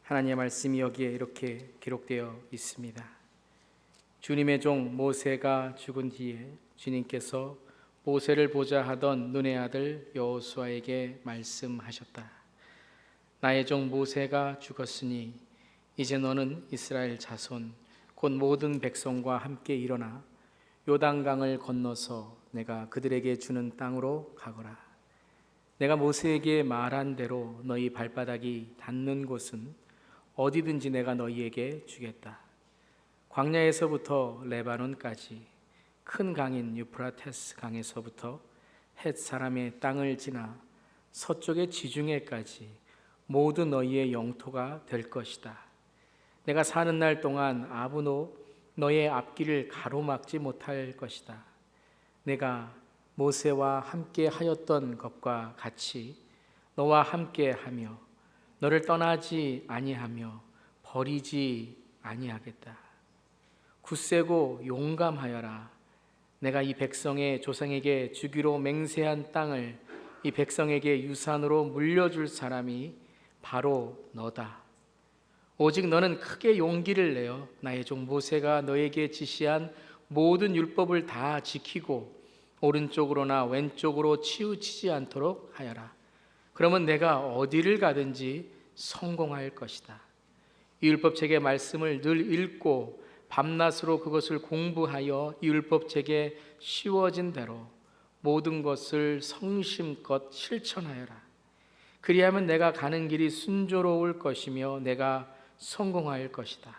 하나님의 말씀이 여기에 이렇게 기록되어 있습니다. 주님의 종 모세가 죽은 뒤에 주님께서 모세를 보자 하던 눈의 아들 여호수아에게 말씀하셨다. 나의 종 모세가 죽었으니 이제 너는 이스라엘 자손 곧 모든 백성과 함께 일어나 요단강을 건너서 내가 그들에게 주는 땅으로 가거라. 내가 모세에게 말한 대로 너희 발바닥이 닿는 곳은 어디든지 내가 너희에게 주겠다. 광야에서부터 레바논까지 큰 강인 유프라테스 강에서부터 헷 사람의 땅을 지나 서쪽의 지중해까지 모두 너희의 영토가 될 것이다. 내가 사는 날 동안 아브노 너의 앞길을 가로막지 못할 것이다. 내가 모세와 함께 하였던 것과 같이 너와 함께 하며 너를 떠나지 아니하며 버리지 아니하겠다. 굳세고 용감하여라. 내가 이 백성의 조상에게 주기로 맹세한 땅을 이 백성에게 유산으로 물려줄 사람이 바로 너다. 오직 너는 크게 용기를 내어 나의 종 모세가 너에게 지시한 모든 율법을 다 지키고 오른쪽으로나 왼쪽으로 치우치지 않도록 하여라. 그러면 내가 어디를 가든지 성공할 것이다. 이 율법책의 말씀을 늘 읽고 밤낮으로 그것을 공부하여 이 율법책에 씌워진 대로 모든 것을 성심껏 실천하여라. 그리하면 내가 가는 길이 순조로울 것이며 내가 성공할 것이다.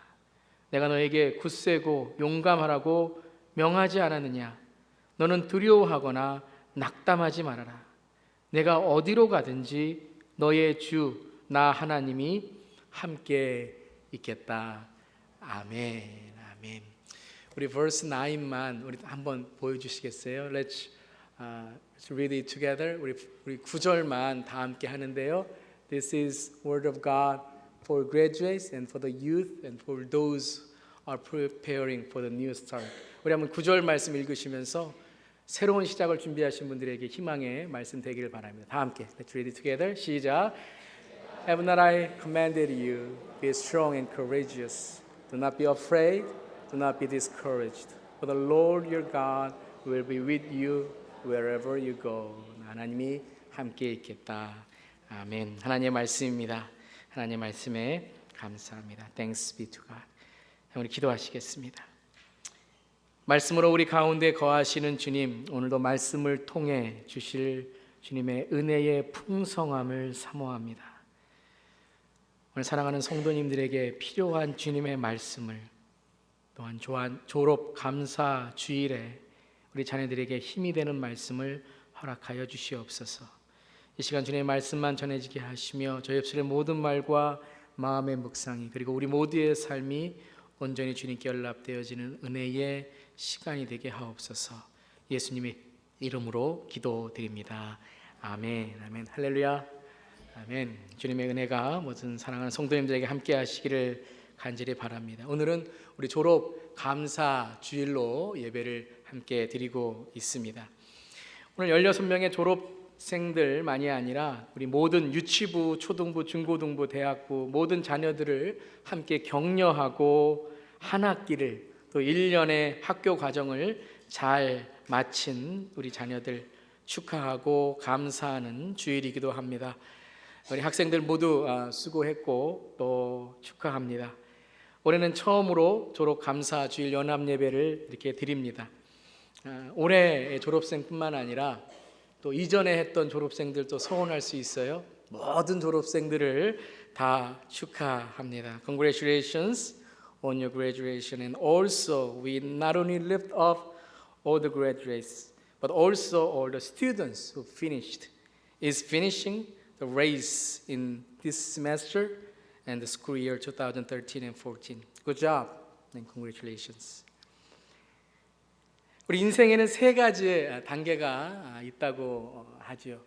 내가 너에게 굳세고 용감하라고 명하지 않았느냐? 너는 두려워하거나 낙담하지 말아라. 내가 어디로 가든지 너의 주 나 하나님이 함께 있겠다. 아멘. 아멘. 우리 verse 9만 우리 한번 보여주시겠어요? Let's read it together. 우리 9절만 다 함께 하는데요. This is word of God for graduates and for the youth and for those are preparing for the new start. 우리 한번 9절 말씀 읽으시면서 새로운 시작을 준비하신 분들에게 희망의 말씀 되기를 바랍니다. 다 함께 Let's read it together. 시작. Have not I commanded you? Be strong and courageous. Do not be afraid. Do not be discouraged. For the Lord your God will be with you wherever you go. 하나님이 함께 있겠다. 아멘. 하나님의 말씀입니다. 하나님의 말씀에 감사합니다. Thanks be to God. 우리 기도하시겠습니다. 말씀으로 우리 가운데 거하시는 주님, 오늘도 말씀을 통해 주실 주님의 은혜의 풍성함을 사모합니다. 오늘 사랑하는 성도님들에게 필요한 주님의 말씀을 또한 졸업 감사 주일에 우리 자녀들에게 힘이 되는 말씀을 허락하여 주시옵소서. 이 시간 주님의 말씀만 전해지게 하시며 저희 입술의 모든 말과 마음의 묵상이 그리고 우리 모두의 삶이 온전히 주님께 연락되어지는 은혜의 시간이 되게 하옵소서. 예수님의 이름으로 기도드립니다. 아멘. 아멘. 할렐루야. 아멘. 주님의 은혜가 모든 사랑하는 성도님들에게 함께 하시기를 간절히 바랍니다. 오늘은 우리 졸업 감사 주일로 예배를 함께 드리고 있습니다. 오늘 16명의 졸업생들만이 아니라 우리 모든 유치부, 초등부, 중고등부, 대학부 모든 자녀들을 함께 격려하고 한 학기를 또 1년의 학교 과정을 잘 마친 우리 자녀들 축하하고 감사하는 주일이기도 합니다. 우리 학생들 모두 수고했고 또 축하합니다. 올해는 처음으로 졸업 감사 주일 연합 예배를 이렇게 드립니다. 올해 졸업생뿐만 아니라 또 이전에 했던 졸업생들도 소원할 수 있어요. 모든 졸업생들을 다 축하합니다. Congratulations on your graduation, and also we not only lift up all the graduates, but also all the students who is finishing the race in this semester and the school year 2013 and 14. Good job and congratulations. 우리 인생에는 세 가지의 단계가 있다고 하죠.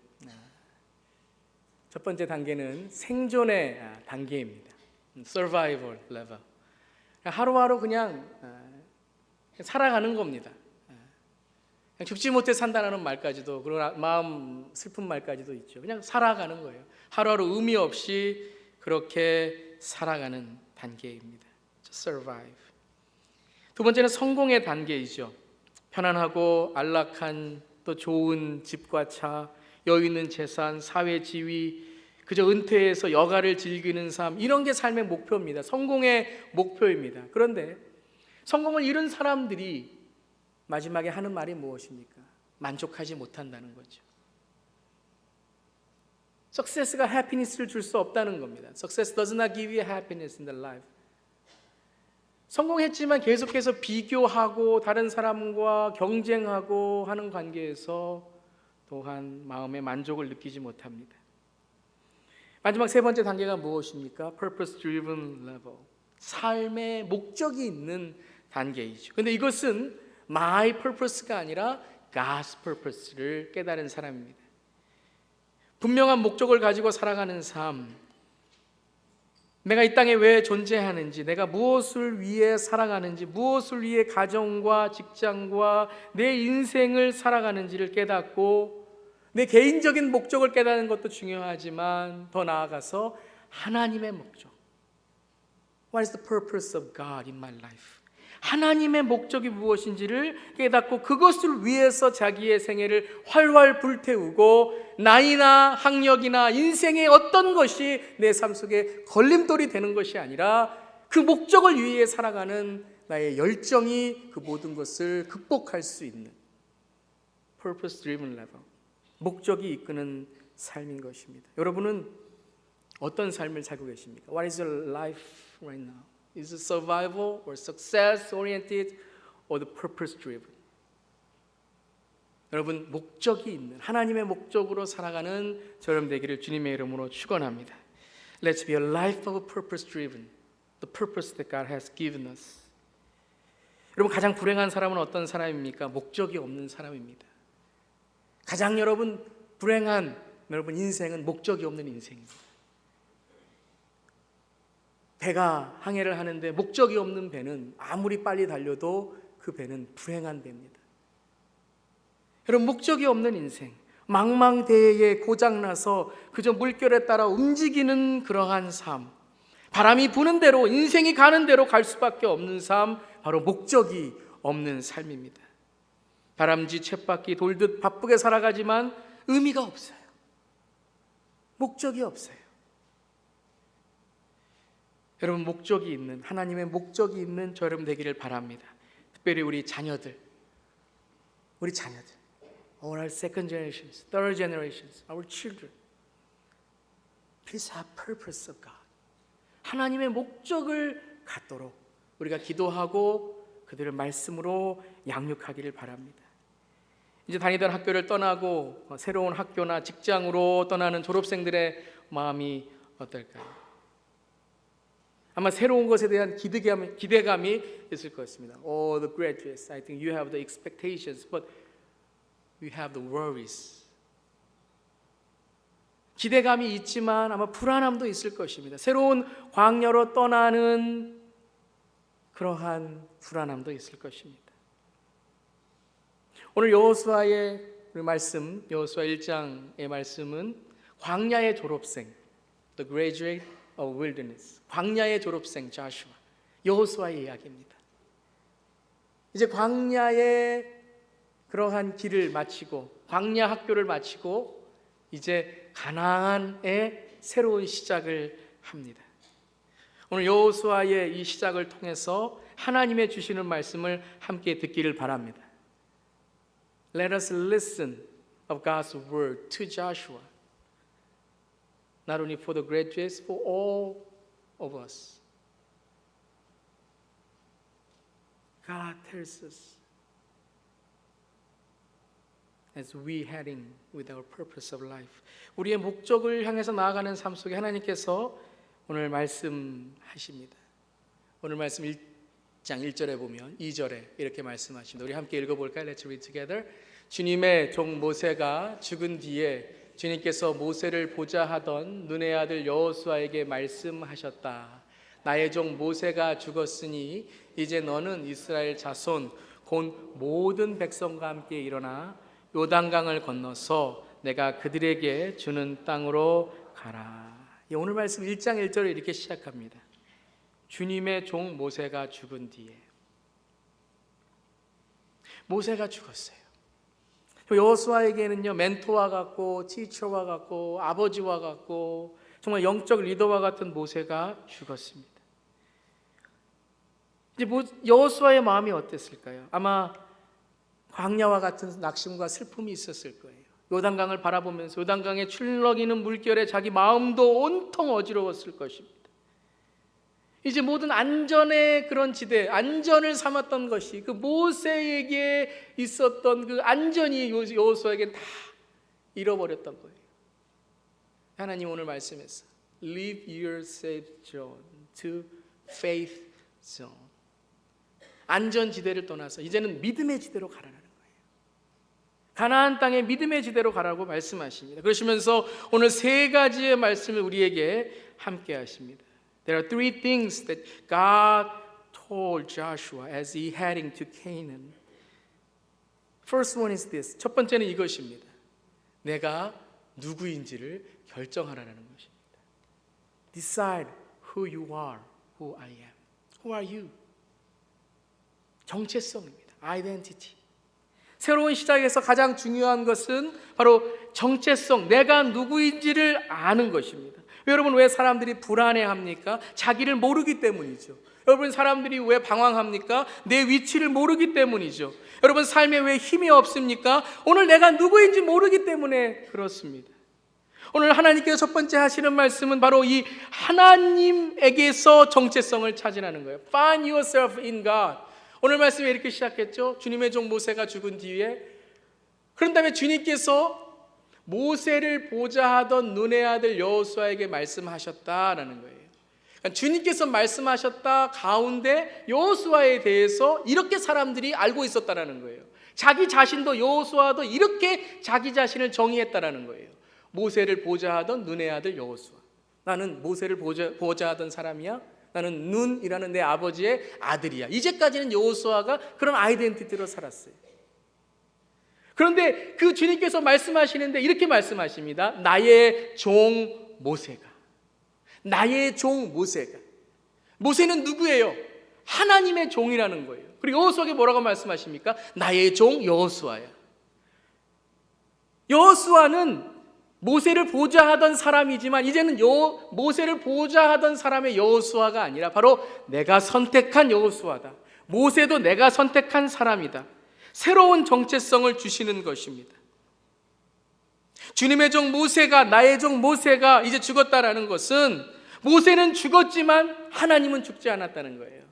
첫 번째 단계는 생존의 단계입니다. Survival level. 하루하루 그냥 살아가는 겁니다. 그냥 죽지 못해 산다는 말까지도, 그리고 마음 슬픈 말까지도 있죠. 그냥 살아가는 거예요. 하루하루 의미 없이 그렇게 살아가는 단계입니다. survive. 두 번째는 성공의 단계이죠. 편안하고 안락한 또 좋은 집과 차, 여유 있는 재산, 사회 지위, 그저 은퇴해서 여가를 즐기는 삶, 이런 게 삶의 목표입니다. 성공의 목표입니다. 그런데 성공을 이룬 사람들이 마지막에 하는 말이 무엇입니까? 만족하지 못한다는 거죠. Success가 happiness를 줄 수 없다는 겁니다. Success does not give you happiness in the life. 성공했지만 계속해서 비교하고 다른 사람과 경쟁하고 하는 관계에서 또한 마음의 만족을 느끼지 못합니다. 마지막 세 번째 단계가 무엇입니까? Purpose driven level. 삶의 목적이 있는 단계이죠. 그런데 이것은 my purpose가 아니라 God's purpose를 깨달은 사람입니다. 분명한 목적을 가지고 살아가는 삶, 내가 이 땅에 왜 존재하는지, 내가 무엇을 위해 살아가는지, 무엇을 위해 가정과 직장과 내 인생을 살아가는지를 깨닫고 내 개인적인 목적을 깨닫는 것도 중요하지만 더 나아가서 하나님의 목적, What is the purpose of God in my life? 하나님의 목적이 무엇인지를 깨닫고 그것을 위해서 자기의 생애를 활활 불태우고 나이나 학력이나 인생의 어떤 것이 내 삶 속에 걸림돌이 되는 것이 아니라 그 목적을 위해 살아가는 나의 열정이 그 모든 것을 극복할 수 있는 purpose driven level, 목적이 이끄는 삶인 것입니다. 여러분은 어떤 삶을 살고 계십니까? What is your life right now? Is it survival or success oriented or the purpose driven? 여러분, 목적이 있는 하나님의 목적으로 살아가는 저여러분 되기를 주님의 이름으로 축원합니다. Let's be a life of purpose driven. The purpose that God has given us. 여러분, 가장 불행한 사람은 어떤 사람입니까? 목적이 없는 사람입니다. 가장 여러분 불행한 여러분 인생은 목적이 없는 인생입니다. 배가 항해를 하는데 목적이 없는 배는 아무리 빨리 달려도 그 배는 불행한 배입니다. 여러분, 목적이 없는 인생, 망망대해에 고장나서 그저 물결에 따라 움직이는 그러한 삶, 바람이 부는 대로 인생이 가는 대로 갈 수밖에 없는 삶, 바로 목적이 없는 삶입니다. 다람쥐 쳇바퀴 돌듯 바쁘게 살아가지만 의미가 없어요. 목적이 없어요. 여러분, 목적이 있는, 하나님의 목적이 있는 저 여러분 되기를 바랍니다. 특별히 우리 자녀들, our second generations, third generations, our children, please have purpose of God. 하나님의 목적을 갖도록 우리가 기도하고 그들을 말씀으로 양육하기를 바랍니다. 이제 다니던 학교를 떠나고 새로운 학교나 직장으로 떠나는 졸업생들의 마음이 어떨까요? 아마 새로운 것에 대한 기대감이 있을 것입니다. Oh, the graduates, I think you have the expectations, but you have the worries. 기대감이 있지만 아마 불안함도 있을 것입니다. 새로운 광야로 떠나는 그러한 불안함도 있을 것입니다. 오늘 여호수아의 말씀, 여호수아 1장의 말씀은 광야의 졸업생, the graduate of wilderness, 광야의 졸업생 자슈아, 여호수아의 이야기입니다. 이제 광야의 그러한 길을 마치고 광야 학교를 마치고 이제 가나안의 새로운 시작을 합니다. 오늘 여호수아의 이 시작을 통해서 하나님의 주시는 말씀을 함께 듣기를 바랍니다. Let us listen of God's word to Joshua. Not only for the graduates, for all of us. God tells us as we heading with our purpose of life. 우리의 목적을 향해서 나아가는 삶 속에 하나님께서 오늘 말씀하십니다. 오늘 말씀 1장 1절에 보면 2절에 이렇게 말씀하십니다. 우리 함께 읽어볼까요? Let's read together. 주님의 종 모세가 죽은 뒤에 주님께서 모세를 보자 하던 눈의 아들 여호수아에게 말씀하셨다. 나의 종 모세가 죽었으니 이제 너는 이스라엘 자손 곧 모든 백성과 함께 일어나 요단강을 건너서 내가 그들에게 주는 땅으로 가라. 오늘 말씀 1장 1절에 이렇게 시작합니다. 주님의 종 모세가 죽은 뒤에. 모세가 죽었어요. 여호수아에게는요, 멘토와 같고 티처와 같고 아버지와 같고 정말 영적 리더와 같은 모세가 죽었습니다. 이제 여호수아의 마음이 어땠을까요? 아마 광야와 같은 낙심과 슬픔이 있었을 거예요. 요단강을 바라보면서 요단강에 출렁이는 물결에 자기 마음도 온통 어지러웠을 것입니다. 이제 모든 안전의 그런 지대, 안전을 삼았던 것이 그 모세에게 있었던 그 안전이 여호수아에게 다 잃어버렸던 거예요. 하나님 오늘 말씀에서 Leave your safe zone to faith zone. 안전 지대를 떠나서 이제는 믿음의 지대로 가라는 거예요. 가나안 땅의 믿음의 지대로 가라고 말씀하십니다. 그러시면서 오늘 세 가지의 말씀을 우리에게 함께 하십니다. There are three things that God told Joshua as he heading to Canaan. First one is this. 첫 번째는 이것입니다. 내가 누구인지를 결정하라는 것입니다. Decide who you are, who I am. Who are you? 정체성입니다. Identity. 새로운 시작에서 가장 중요한 것은 바로 정체성, 내가 누구인지를 아는 것입니다. 여러분, 왜 사람들이 불안해합니까? 자기를 모르기 때문이죠. 여러분, 사람들이 왜 방황합니까? 내 위치를 모르기 때문이죠. 여러분, 삶에 왜 힘이 없습니까? 오늘 내가 누구인지 모르기 때문에 그렇습니다. 오늘 하나님께서 첫 번째 하시는 말씀은 바로 이 하나님에게서 정체성을 찾으라는 거예요. Find yourself in God. 오늘 말씀에 이렇게 시작했죠. 주님의 종 모세가 죽은 뒤에, 그런 다음에 주님께서 모세를 보좌하던 눈의 아들 여호수아에게 말씀하셨다라는 거예요. 그러니까 주님께서 말씀하셨다 가운데 여호수아에 대해서 이렇게 사람들이 알고 있었다라는 거예요. 자기 자신도 여호수아도 이렇게 자기 자신을 정의했다라는 거예요. 모세를 보좌하던 눈의 아들 여호수아. 나는 모세를 보좌하던 사람이야. 나는 눈이라는 내 아버지의 아들이야. 이제까지는 여호수아가 그런 아이덴티티로 살았어요. 그런데 그 주님께서 말씀하시는데 이렇게 말씀하십니다. 나의 종 모세가. 나의 종 모세가. 모세는 누구예요? 하나님의 종이라는 거예요. 그리고 여호수아에게 뭐라고 말씀하십니까? 나의 종 여호수아야. 여호수아는 모세를 보좌하던 사람이지만 이제는 모세를 보좌하던 사람의 여호수아가 아니라 바로 내가 선택한 여호수아다. 모세도 내가 선택한 사람이다. 새로운 정체성을 주시는 것입니다. 주님의 종 모세가, 나의 종 모세가 이제 죽었다라는 것은 모세는 죽었지만 하나님은 죽지 않았다는 거예요.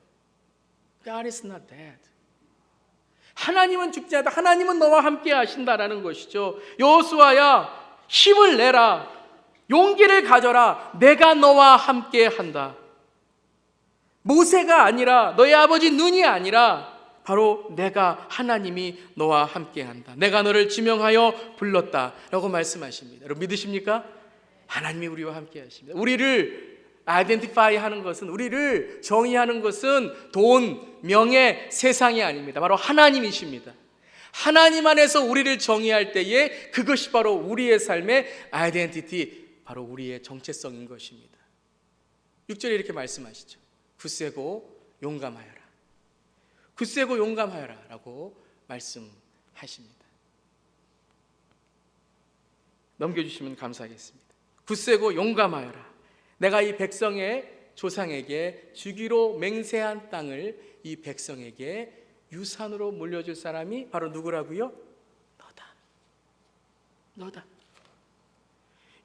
God is not dead. 하나님은 죽지 않았다. 하나님은 너와 함께 하신다라는 것이죠. 여호수아야, 힘을 내라. 용기를 가져라. 내가 너와 함께 한다. 모세가 아니라, 너의 아버지 눈이 아니라 바로 내가, 하나님이 너와 함께한다. 내가 너를 지명하여 불렀다 라고 말씀하십니다. 여러분 믿으십니까? 하나님이 우리와 함께하십니다. 우리를 아이덴티파이 하는 것은, 우리를 정의하는 것은 돈, 명예, 세상이 아닙니다. 바로 하나님이십니다. 하나님 안에서 우리를 정의할 때에 그것이 바로 우리의 삶의 아이덴티티, 바로 우리의 정체성인 것입니다. 6절에 이렇게 말씀하시죠. 굳세고 용감하여라. 굳세고 용감하여라 라고 말씀하십니다. 넘겨주시면 감사하겠습니다. 굳세고 용감하여라. 내가 이 백성의 조상에게 주기로 맹세한 땅을 이 백성에게 유산으로 물려줄 사람이 바로 누구라고요? 너다.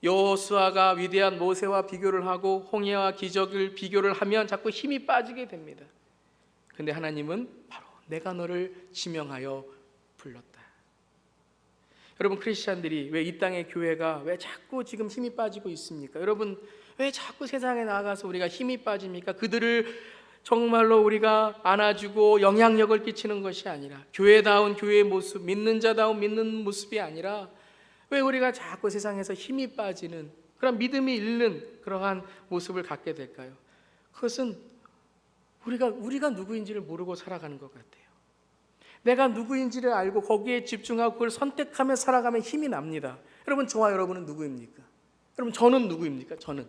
여호수아가 위대한 모세와 비교를 하고 홍해와 기적을 비교를 하면 자꾸 힘이 빠지게 됩니다. 근데 하나님은 바로 내가 너를 지명하여 불렀다. 여러분, 크리스찬들이 왜 이 땅의 교회가 왜 자꾸 지금 힘이 빠지고 있습니까? 여러분, 왜 자꾸 세상에 나가서 우리가 힘이 빠집니까? 그들을 정말로 우리가 안아주고 영향력을 끼치는 것이 아니라, 교회다운 교회의 모습, 믿는 자다운 믿는 모습이 아니라 왜 우리가 자꾸 세상에서 힘이 빠지는, 그런 믿음이 잃는 그러한 모습을 갖게 될까요? 그것은 우리가 누구인지를 모르고 살아가는 것 같아요. 내가 누구인지를 알고 거기에 집중하고 그걸 선택하며 살아가면 힘이 납니다. 여러분, 저와 여러분은 누구입니까? 여러분, 저는 누구입니까? 저는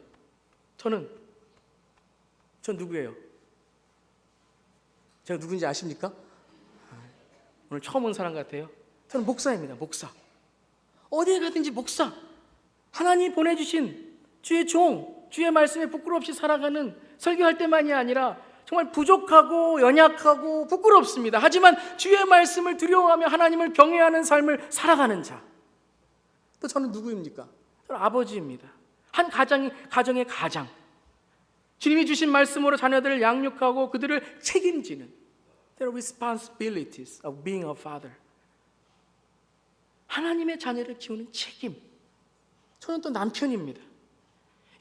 전 누구예요? 제가 누군지 아십니까? 오늘 처음 온 사람 같아요. 저는 목사입니다. 목사. 어디에 가든지 목사. 하나님 보내주신 주의 종, 주의 말씀에 부끄럽이 살아가는, 설교할 때만이 아니라 정말 부족하고 연약하고 부끄럽습니다. 하지만 주의 말씀을 두려워하며 하나님을 경외하는 삶을 살아가는 자. 또 저는 누구입니까? 저는 아버지입니다. 한 가정의 가장. 주님이 주신 말씀으로 자녀들을 양육하고 그들을 책임지는 their responsibilities of being a father. 하나님의 자녀를 키우는 책임. 저는 또 남편입니다.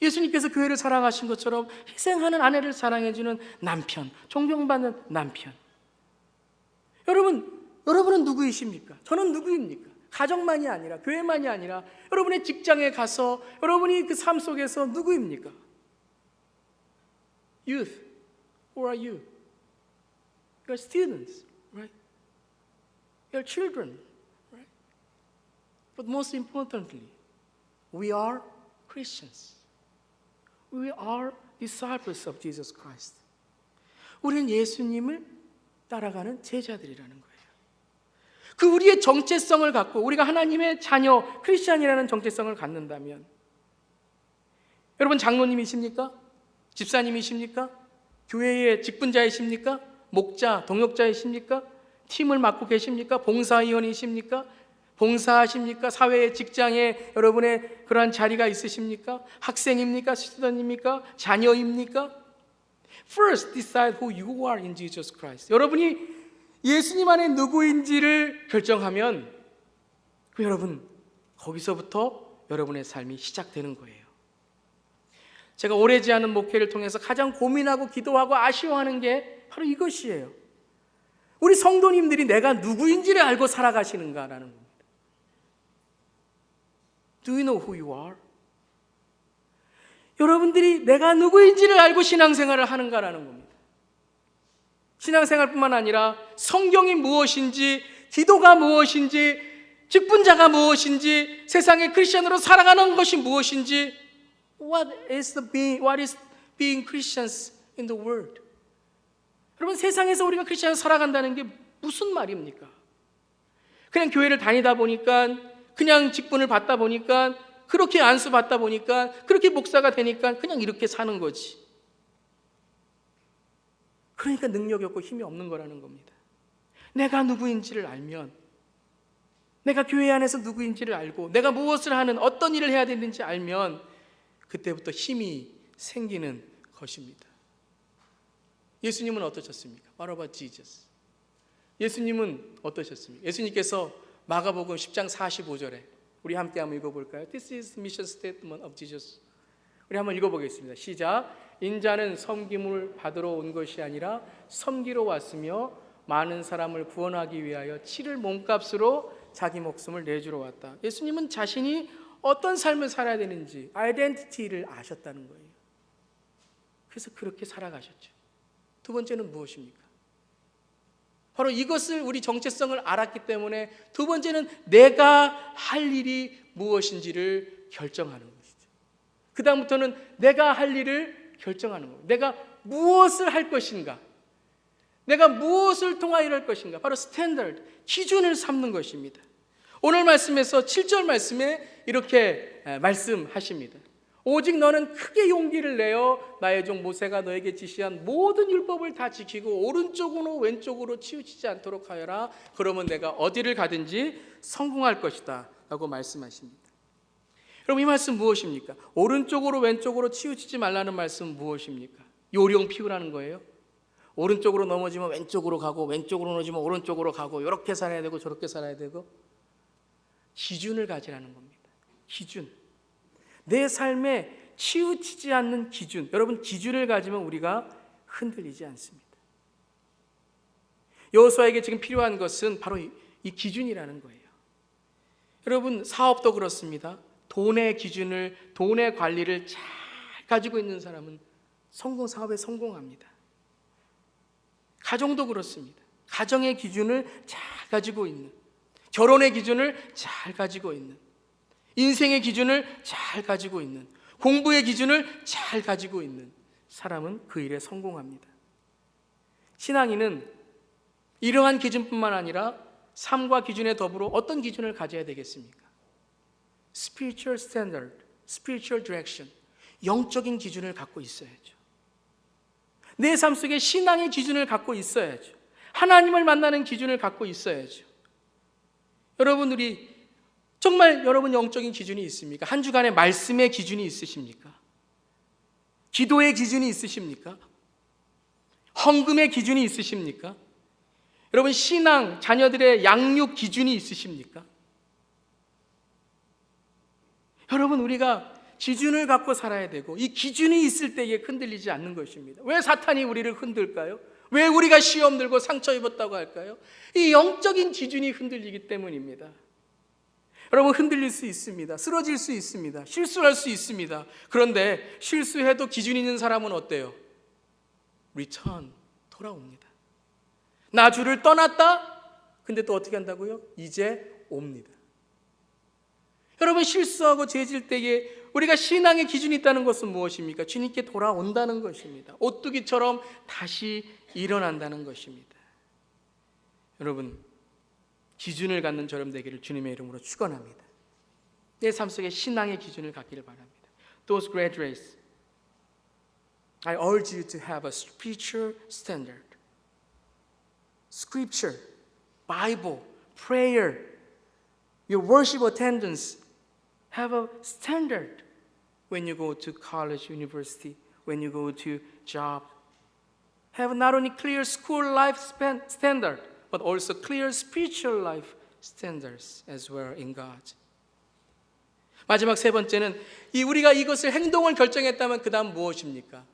예수님께서 교회를 사랑하신 것처럼 희생하는 아내를 사랑해주는 남편, 존경받는 남편. 여러분은 누구이십니까? 저는 누구입니까? 가정만이 아니라, 교회만이 아니라 여러분의 직장에 가서 여러분이 그 삶 속에서 누구입니까? Youth, who are you? You are students, right? You are children, right? But most importantly, we are Christians. We are disciples of Jesus Christ. 우리는 예수님을 따라가는 제자들이라는 거예요. 그 우리의 정체성을 갖고 우리가 하나님의 자녀, 크리스찬이라는 정체성을 갖는다면, 여러분 장로님이십니까? 집사님이십니까? 교회의 직분자이십니까? 목자, 동역자이십니까? 팀을 맡고 계십니까? 봉사위원이십니까? 봉사하십니까? 사회의 직장에 여러분의 그러한 자리가 있으십니까? 학생입니까? 스튜던입니까? 자녀입니까? First decide who you are in Jesus Christ. 여러분이 예수님 안에 누구인지를 결정하면 여러분 거기서부터 여러분의 삶이 시작되는 거예요. 제가 오래지 않은 목회를 통해서 가장 고민하고 기도하고 아쉬워하는 게 바로 이것이에요. 우리 성도님들이 내가 누구인지를 알고 살아가시는가라는 겁니다. Do you know who you are? 여러분들이 내가 누구인지를 알고 신앙생활을 하는가라는 겁니다. 신앙생활뿐만 아니라 성경이 무엇인지, 기도가 무엇인지, 직분자가 무엇인지, 세상의 크리스천으로 살아가는 것이 무엇인지, What is being Christians in the world? 여러분, 세상에서 우리가 크리스천으로 살아간다는 게 무슨 말입니까? 그냥 교회를 다니다 보니까, 그냥 직분을 받다 보니까, 그렇게 안수 받다 보니까, 그렇게 목사가 되니까 그냥 이렇게 사는 거지. 그러니까 능력이 없고 힘이 없는 거라는 겁니다. 내가 누구인지를 알면, 내가 교회 안에서 누구인지를 알고, 내가 무엇을 하는, 어떤 일을 해야 되는지 알면 그때부터 힘이 생기는 것입니다. 예수님은 어떠셨습니까? What about Jesus? 예수님은 어떠셨습니까? 예수님께서 마가복음 10장 45절에 우리 함께 한번 읽어볼까요? This is the mission statement of Jesus. 우리 한번 읽어보겠습니다. 시작. 인자는 섬김을 받으러 온 것이 아니라 섬기러 왔으며 많은 사람을 구원하기 위하여 치를 몸값으로 자기 목숨을 내주러 왔다. 예수님은 자신이 어떤 삶을 살아야 되는지 아이덴티티를 아셨다는 거예요. 그래서 그렇게 살아가셨죠. 두 번째는 무엇입니까? 바로 이것을, 우리 정체성을 알았기 때문에 두 번째는 내가 할 일이 무엇인지를 결정하는 것이죠. 그 다음부터는 내가 할 일을 결정하는 거예요. 내가 무엇을 할 것인가, 내가 무엇을 통하여 할 것인가, 바로 스탠더드, 기준을 삼는 것입니다. 오늘 말씀에서 7절 말씀에 이렇게 말씀하십니다. 오직 너는 크게 용기를 내어 나의 종 모세가 너에게 지시한 모든 율법을 다 지키고 오른쪽으로 왼쪽으로 치우치지 않도록 하여라. 그러면 내가 어디를 가든지 성공할 것이다 라고 말씀하십니다. 여러분, 이 말씀 무엇입니까? 오른쪽으로 왼쪽으로 치우치지 말라는 말씀은 무엇입니까? 요령 피우라는 거예요. 오른쪽으로 넘어지면 왼쪽으로 가고, 왼쪽으로 넘어지면 오른쪽으로 가고, 이렇게 살아야 되고 저렇게 살아야 되고, 기준을 가지라는 겁니다. 기준. 내 삶에 치우치지 않는 기준. 여러분, 기준을 가지면 우리가 흔들리지 않습니다. 여호수아에게 지금 필요한 것은 바로 이 기준이라는 거예요. 여러분, 사업도 그렇습니다. 돈의 기준을, 돈의 관리를 잘 가지고 있는 사람은 사업에 성공합니다. 가정도 그렇습니다. 가정의 기준을 잘 가지고 있는, 결혼의 기준을 잘 가지고 있는, 인생의 기준을 잘 가지고 있는, 공부의 기준을 잘 가지고 있는 사람은 그 일에 성공합니다. 신앙인은 이러한 기준뿐만 아니라 삶과 기준에 더불어 어떤 기준을 가져야 되겠습니까? Spiritual standard, spiritual direction, 영적인 기준을 갖고 있어야죠. 내 삶 속에 신앙의 기준을 갖고 있어야죠. 하나님을 만나는 기준을 갖고 있어야죠. 여러분, 우리 정말 여러분 영적인 기준이 있습니까? 한 주간의 말씀의 기준이 있으십니까? 기도의 기준이 있으십니까? 헌금의 기준이 있으십니까? 여러분, 신앙, 자녀들의 양육 기준이 있으십니까? 여러분, 우리가 기준을 갖고 살아야 되고 이 기준이 있을 때에 흔들리지 않는 것입니다. 왜 사탄이 우리를 흔들까요? 왜 우리가 시험 들고 상처 입었다고 할까요? 이 영적인 기준이 흔들리기 때문입니다. 여러분, 흔들릴 수 있습니다. 쓰러질 수 있습니다. 실수할 수 있습니다. 그런데 실수해도 기준 있는 사람은 어때요? Return, 돌아옵니다. 나 주를 떠났다? 근데 또 어떻게 한다고요? 이제 옵니다. 여러분, 실수하고 죄질 때에 우리가 신앙의 기준이 있다는 것은 무엇입니까? 주님께 돌아온다는 것입니다. 오뚜기처럼 다시 일어난다는 것입니다. 여러분, 기준을 갖는 저럼 되기를 주님의 이름으로 축원합니다. 내 삶 속에 신앙의 기준을 갖기를 바랍니다. Those graduates, I urge you to have a spiritual standard. Scripture, Bible, prayer, your worship attendance have a standard when you go to college, university, when you go to job. Have not only clear school life standard, but also clear spiritual life standards as well in God. 마지막 세 번째는 우리가 이것을 행동을 결정했다면 그 다음 무엇입니까?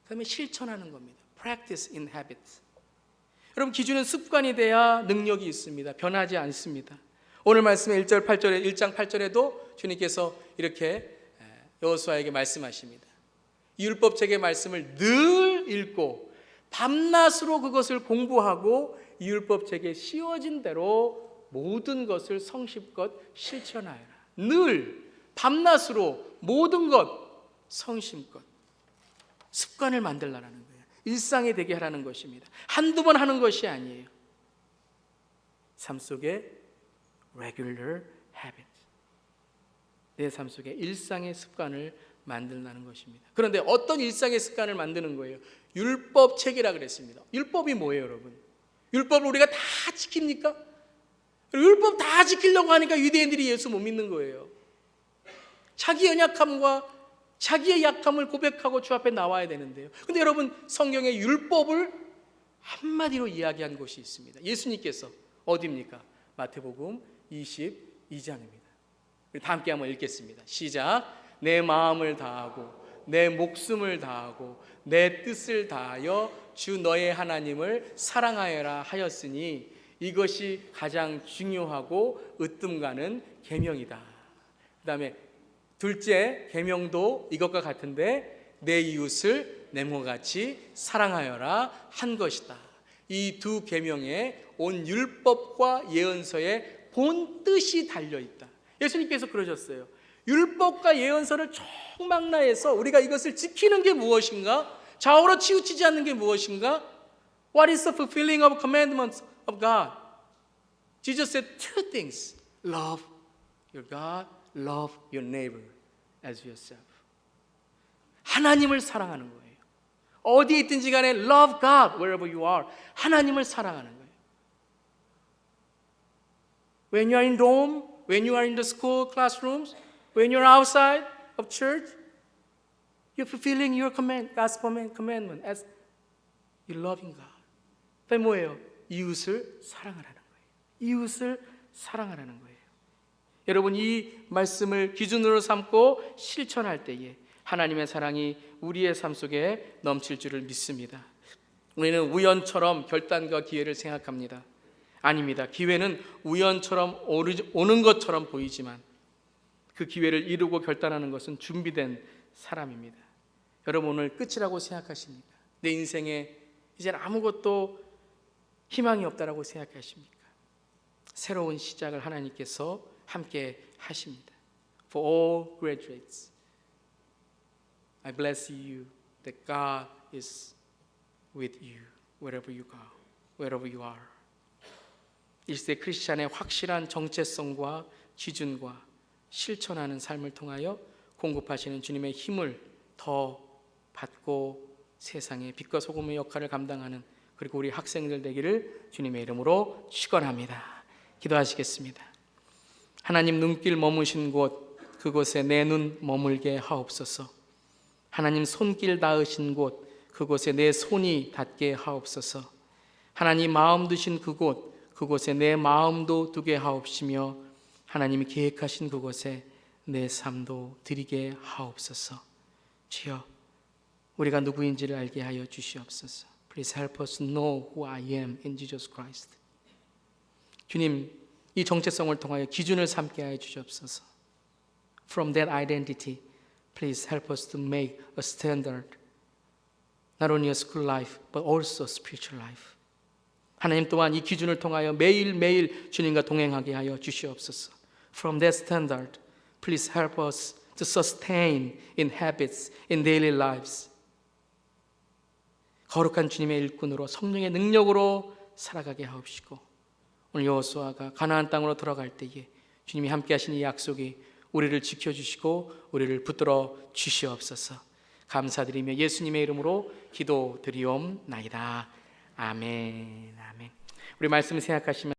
그 다음에 실천하는 겁니다. Practice in habits. 여러분, 기준은 습관이 돼야 능력이 있습니다. 변하지 않습니다. 오늘 말씀의 1장 8절에도 주님께서 이렇게 여호수아에게 말씀하십니다. 율법책의 말씀을 늘 읽고 밤낮으로 그것을 공부하고 이 율법책에 씌워진 대로 모든 것을 성실껏 실천하여라. 늘 밤낮으로 모든 것 성심껏 습관을 만들라는 거예요. 일상이 되게 하라는 것입니다. 한두 번 하는 것이 아니에요. 삶 속에 regular habit, 내 삶 속에 일상의 습관을 만들라는 것입니다. 그런데 어떤 일상의 습관을 만드는 거예요? 율법책이라 그랬습니다. 율법이 뭐예요, 여러분? 율법을 우리가 다 지킵니까? 율법 다 지키려고 하니까 유대인들이 예수 못 믿는 거예요. 자기 연약함과 자기의 약함을 고백하고 주 앞에 나와야 되는데요. 근데 여러분, 성경의 율법을 한마디로 이야기한 곳이 있습니다. 예수님께서 어디입니까? 마태복음 22장입니다. 다 함께 한번 읽겠습니다. 시작. 내 마음을 다하고 내 목숨을 다하고 내 뜻을 다하여 주 너의 하나님을 사랑하여라 하였으니 이것이 가장 중요하고 으뜸가는 계명이다. 그 다음에 둘째 계명도 이것과 같은데 내 이웃을 내 몸과 같이 사랑하여라 한 것이다. 이 두 계명에 온 율법과 예언서의 본 뜻이 달려있다. 예수님께서 그러셨어요. 율법과 예언서를 총망라해서 우리가 이것을 지키는 게 무엇인가? 좌우로 치우치지 않는 게 무엇인가? What is the fulfilling of commandments of God? Jesus said two things. Love your God, love your neighbor as yourself. 하나님을 사랑하는 거예요. 어디에 있든지 간에 love God wherever you are. 하나님을 사랑하는 거예요. When you are in Rome, when you are in the school classrooms, when you are outside of church, you're fulfilling your God's commandment as you're loving God. 그게 뭐예요? 이웃을 사랑하라는 거예요. 이웃을 사랑하라는 거예요. 여러분, 이 말씀을 기준으로 삼고 실천할 때에 하나님의 사랑이 우리의 삶 속에 넘칠 줄을 믿습니다. 우리는 우연처럼 결단과 기회를 생각합니다. 아닙니다. 기회는 우연처럼 오는 것처럼 보이지만 그 기회를 이루고 결단하는 것은 준비된 사람입니다. 여러분, 오늘 끝이라고 생각하십니까? 내 인생에 이제는 아무것도 희망이 없다라고 생각하십니까? 새로운 시작을 하나님께서 함께 하십니다. For all graduates, I bless you that God is with you wherever you go, wherever you are. 1세대 크리스찬의 확실한 정체성과 기준과 실천하는 삶을 통하여 공급하시는 주님의 힘을 더 받고 세상의 빛과 소금의 역할을 감당하는 그리고 우리 학생들 되기를 주님의 이름으로 축원합니다. 기도하시겠습니다. 하나님 눈길 머무신 곳 그곳에 내 눈 머물게 하옵소서. 하나님 손길 닿으신 곳 그곳에 내 손이 닿게 하옵소서. 하나님 마음 두신 그곳에 내 마음도 두게 하옵시며 하나님이 계획하신 그곳에 내 삶도 드리게 하옵소서. 주여 우리가 누구인지를 알게 하여 주시옵소서. Please help us know who I am in Jesus Christ. 주님, 이 정체성을 통하여 기준을 삼게 하여 주시옵소서. From that identity, please help us to make a standard, not only a school life, but also spiritual life. 하나님 또한 이 기준을 통하여 매일매일 주님과 동행하게 하여 주시옵소서. From that standard, please help us to sustain in habits, in daily lives. 거룩한 주님의 일꾼으로 성령의 능력으로 살아가게 하옵시고 오늘 여호수아가 가나안 땅으로 들어갈 때에 주님이 함께 하신 이 약속이 우리를 지켜주시고 우리를 붙들어 주시옵소서. 감사드리며 예수님의 이름으로 기도드리옵나이다. 아멘. 아멘. 우리 말씀 생각하시면